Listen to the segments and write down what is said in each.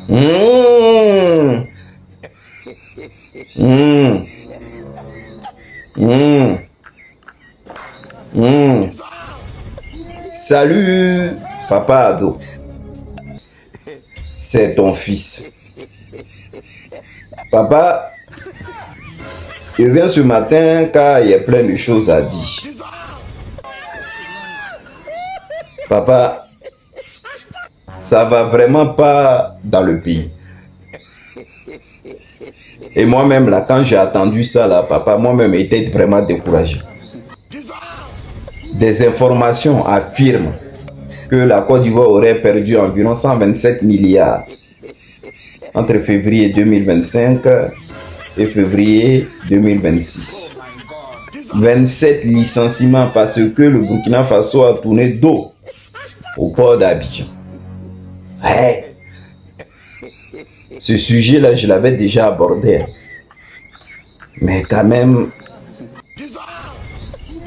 Mmh. Mmh. Mmh. Mmh. Salut, papa ado. C'est ton fils. Papa, je viens ce matin car il y a plein de choses à dire. Papa, ça va vraiment pas dans le pays. Et moi-même, là, quand j'ai attendu ça, là, papa, moi-même, j'étais vraiment découragé. Des informations affirment que la Côte d'Ivoire aurait perdu environ 127 milliards entre février 2025 et février 2026. 27 licenciements parce que le Burkina Faso a tourné dos au port d'Abidjan. Ouais. Ce sujet-là, je l'avais déjà abordé. Mais quand même,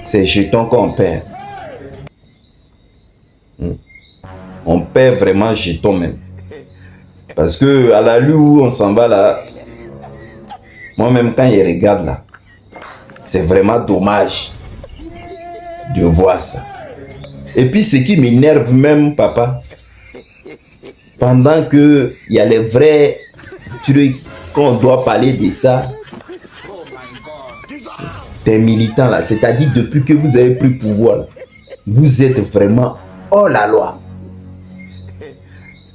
c'est jetons qu'on perd. On perd vraiment jetons même. Parce que à la lueur où on s'en va là, moi-même quand je regarde là, c'est vraiment dommage de voir ça. Et puis ce qui m'énerve même, papa, pendant que il y a les vrais trucs qu'on doit parler de ça, des militants là, c'est-à-dire depuis que vous avez pris pouvoir, là, vous êtes vraiment hors la loi.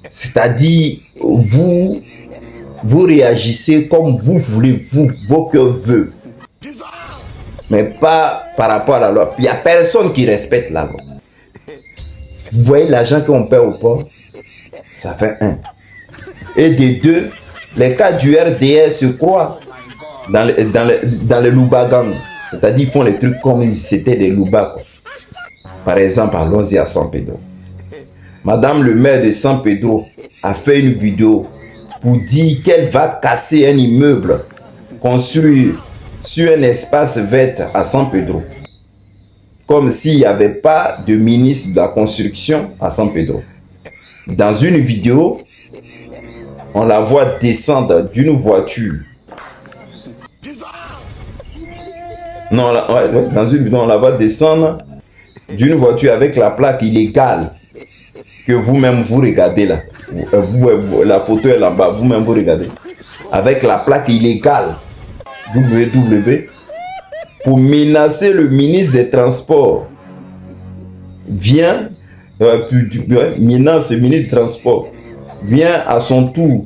C'est-à-dire, vous réagissez comme vous voulez, vos cœurs veulent. Mais pas par rapport à la loi. Il n'y a personne qui respecte la loi. Vous voyez l'argent qu'on perd au port, ça fait 1. Et des 2, les cas du RDR se croient dans le Loubagang. C'est-à-dire, ils font les trucs comme si c'était des Loubas. Par exemple, allons-y à San Pedro. Madame le maire de San Pedro a fait une vidéo pour dire qu'elle va casser un immeuble construit sur un espace vert à San Pedro. Comme s'il n'y avait pas de ministre de la construction à San Pedro. Dans une vidéo, on la voit descendre d'une voiture. Non, dans une vidéo, on la voit descendre d'une voiture avec la plaque illégale que vous-même vous regardez là. La photo est là-bas, vous-même vous regardez. Avec la plaque illégale WW pour menacer le ministre des Transports. Vient, menace le ministre des Transports. Vient à son tour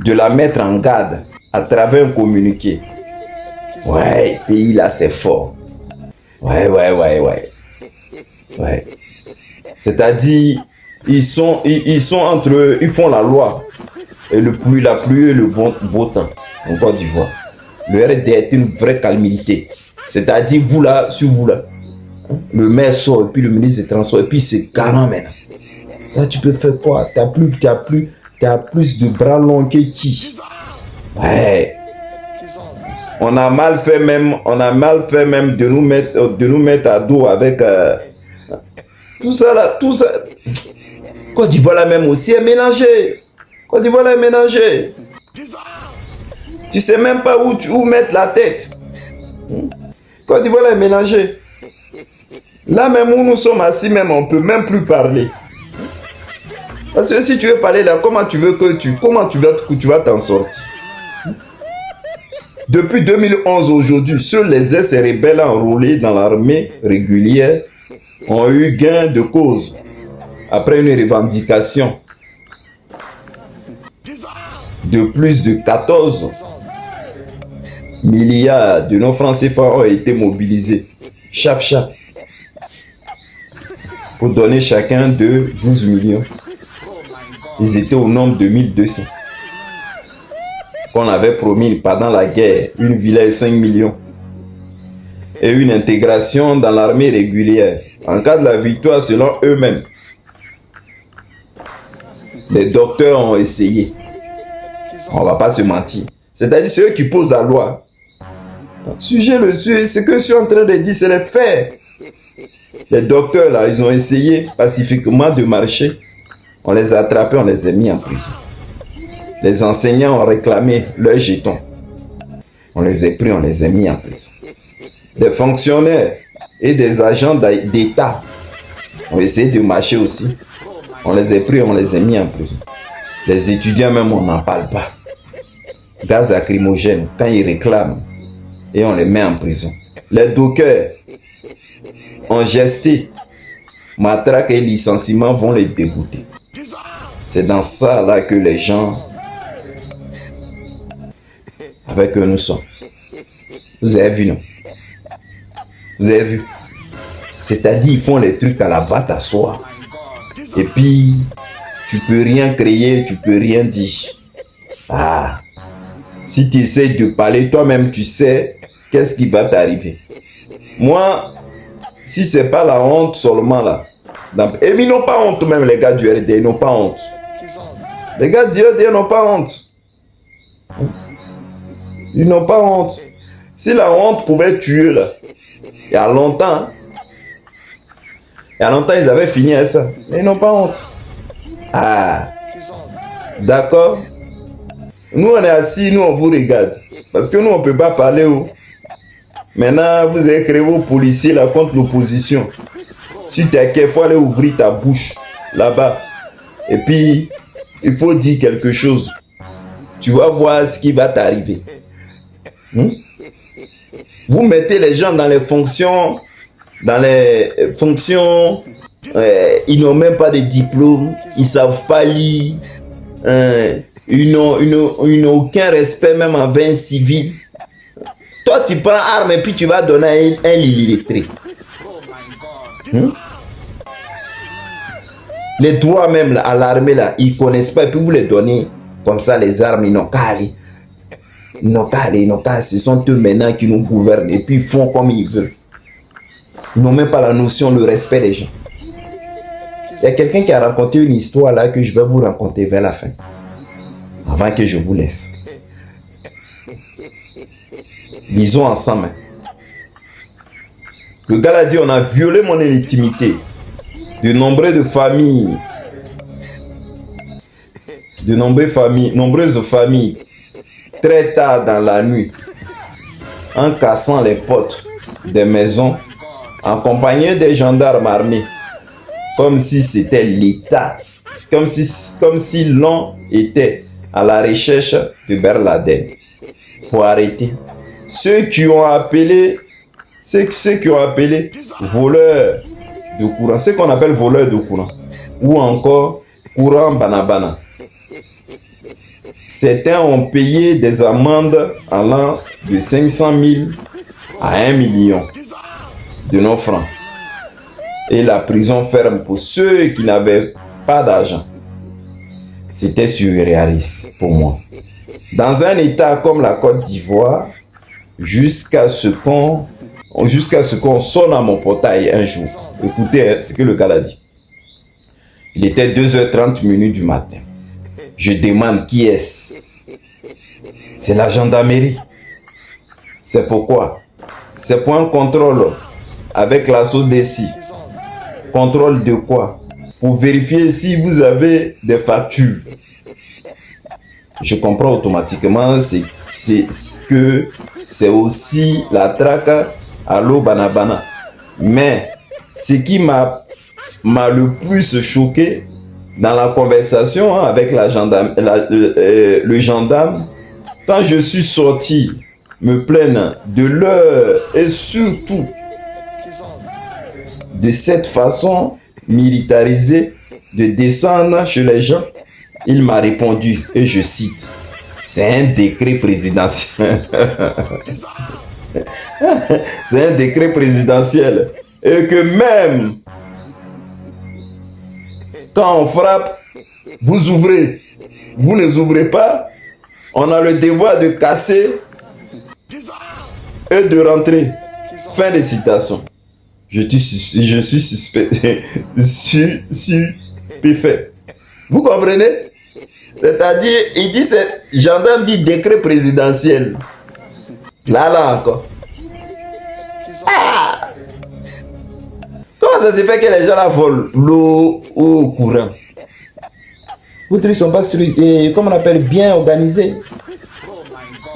de la mettre en garde à travers un communiqué. Ouais, pays là c'est fort. Ouais. C'est-à-dire, ils sont entre eux, ils font la loi. Et la pluie et le beau temps en Côte d'Ivoire. Le RD est une vraie calamité. C'est-à-dire, vous là, sur vous là, le maire sort, et puis le ministre des Transports, et puis c'est 40 maintenant. Là, tu peux faire quoi? T'as plus de bras longs que qui? Ouais. On a mal fait même de nous mettre à dos avec tout ça là, tout ça. Côte d'Ivoire là même aussi est mélangé. Côte d'Ivoire là est mélangé. Tu sais même pas où mettre la tête. Côte d'Ivoire là est mélangé. Là même où nous sommes assis même, on peut même plus parler. Parce que si tu veux parler là, comment tu vas t'en sortir? Depuis 2011 aujourd'hui, seuls les ex-rebelles enrôlés dans l'armée régulière ont eu gain de cause après une revendication de plus de 14 milliards de nos francs CFA ont été mobilisés. Chap. Pour donner chacun de 12 millions. Ils étaient au nombre de 1200. Qu'on avait promis pendant la guerre, une villa et 5 millions. Et une intégration dans l'armée régulière. En cas de la victoire, selon eux-mêmes. Les docteurs ont essayé. On va pas se mentir. C'est-à-dire ceux qui posent la loi. Sujet le sujet, ce que je suis en train de dire, c'est les faits. Les docteurs là, ils ont essayé pacifiquement de marcher. On les a attrapés, on les a mis en prison. Les enseignants ont réclamé leurs jetons. On les a pris, on les a mis en prison. Des fonctionnaires et des agents d'État ont essayé de marcher aussi. On les a pris, on les a mis en prison. Les étudiants même, on n'en parle pas. Gaz lacrymogène, quand ils réclament, et on les met en prison. Les dockers ont gesté. Matraque et licenciement vont les dégoûter. C'est dans ça là que les gens avec eux nous sommes. Vous avez vu, non? Vous avez vu? C'est-à-dire, ils font les trucs à la va t'asseoir. Et puis, tu peux rien créer, tu peux rien dire. Ah, si tu essaies de parler, toi-même, tu sais qu'est-ce qui va t'arriver. Moi, si c'est pas la honte seulement là. Et ils n'ont pas honte même, les gars du RD, ils n'ont pas honte. Les gars du RD n'ont pas honte. Ils n'ont pas honte. Si la honte pouvait tuer là, il y a longtemps, ils avaient fini à ça. Mais ils n'ont pas honte. Ah, d'accord. Nous on est assis, nous on vous regarde. Parce que nous on ne peut pas parler. Maintenant, vous avez créé vos policiers là contre l'opposition. Si tu es il faut aller ouvrir ta bouche là-bas. Et puis, il faut dire quelque chose. Tu vas voir ce qui va t'arriver. Vous mettez les gens dans les fonctions, ils n'ont même pas de diplôme, ils ne savent pas lire, ils n'ont aucun respect même envers un civil. Toi, tu prends arme et puis tu vas donner un illettré. Les droits même à l'armée, là, ils ne connaissent pas et puis vous les donnez comme ça, les armes, ils n'ont qu'à aller. Ils n'ont qu'à aller, ce sont eux maintenant qui nous gouvernent et puis ils font comme ils veulent. Ils n'ont même pas la notion, le respect des gens. Il y a quelqu'un qui a raconté une histoire là que je vais vous raconter vers la fin. Avant que je vous laisse. Lisons ensemble. Le gars a dit, on a violé mon intimité. De nombreuses familles, très tard dans la nuit, en cassant les portes des maisons, accompagnés des gendarmes armés, comme si c'était l'État, comme si l'on était à la recherche de Ben Laden, pour arrêter ceux qui ont appelé voleurs de courant, ce qu'on appelle voleurs de courant, ou encore courant banabana. Certains ont payé des amendes allant de 500 000 à 1 million de nos francs. Et la prison ferme pour ceux qui n'avaient pas d'argent. C'était surréaliste pour moi. Dans un état comme la Côte d'Ivoire, jusqu'à ce qu'on sonne à mon portail un jour. Écoutez ce que le gars a dit. Il était 2h30 du matin. Je demande qui est-ce? C'est la gendarmerie. C'est pourquoi? C'est pour un contrôle avec la sauce d'ici. Contrôle de quoi? Pour vérifier si vous avez des factures. Je comprends automatiquement que c'est aussi la traque à l'eau banabana. Mais ce qui m'a le plus choqué dans la conversation avec le gendarme, quand je suis sorti me plaindre de l'heure et surtout de cette façon militarisée de descendre chez les gens, il m'a répondu, et je cite, c'est un décret présidentiel. C'est un décret présidentiel. Et que même quand on frappe, vous ouvrez. Vous ne ouvrez pas. On a le devoir de casser et de rentrer. Fin de citation. Je suis stupéfait. Vous comprenez? C'est-à-dire, il dit, gendarme dit décret présidentiel. Là encore. Ah! Comment ça se fait que les gens là volent l'eau au courant? Outre, ils ne sont pas, comme on appelle, bien organisés,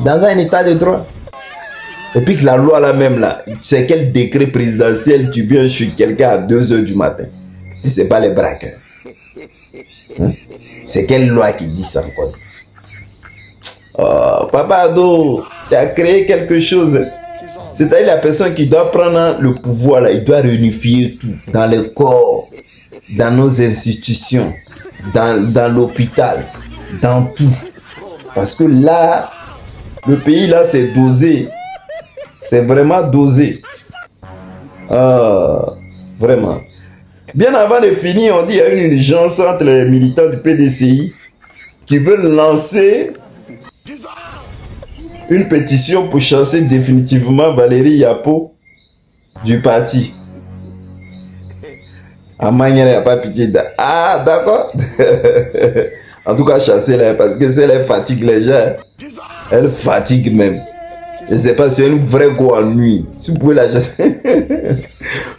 dans un état de droit. Et puis que la loi là même là, c'est quel décret présidentiel tu viens chez quelqu'un à 2 h du matin? Si ce n'est pas les braqueurs. Hein? C'est quelle loi qui dit ça encore? Oh, Papa Ado, tu as créé quelque chose. C'est-à-dire la personne qui doit prendre le pouvoir là, il doit réunifier tout dans le corps, dans nos institutions, dans l'hôpital, dans tout. Parce que là, le pays là c'est dosé. C'est vraiment dosé. Vraiment. Bien avant de finir, on dit qu'il y a une urgence entre les militants du PDCI qui veulent lancer une pétition pour chasser définitivement Valérie Yapo du parti. À Manière, il n'y a pas pitié. Ah, d'accord. En tout cas, chasser là, parce que c'est elle fatigue les gens. Elle fatigue même. Je ne sais pas, c'est une vraie go en nuit. Si vous pouvez la chasser.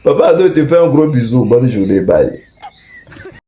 Papa Ado te fait un gros bisou. Bonne journée. Bye.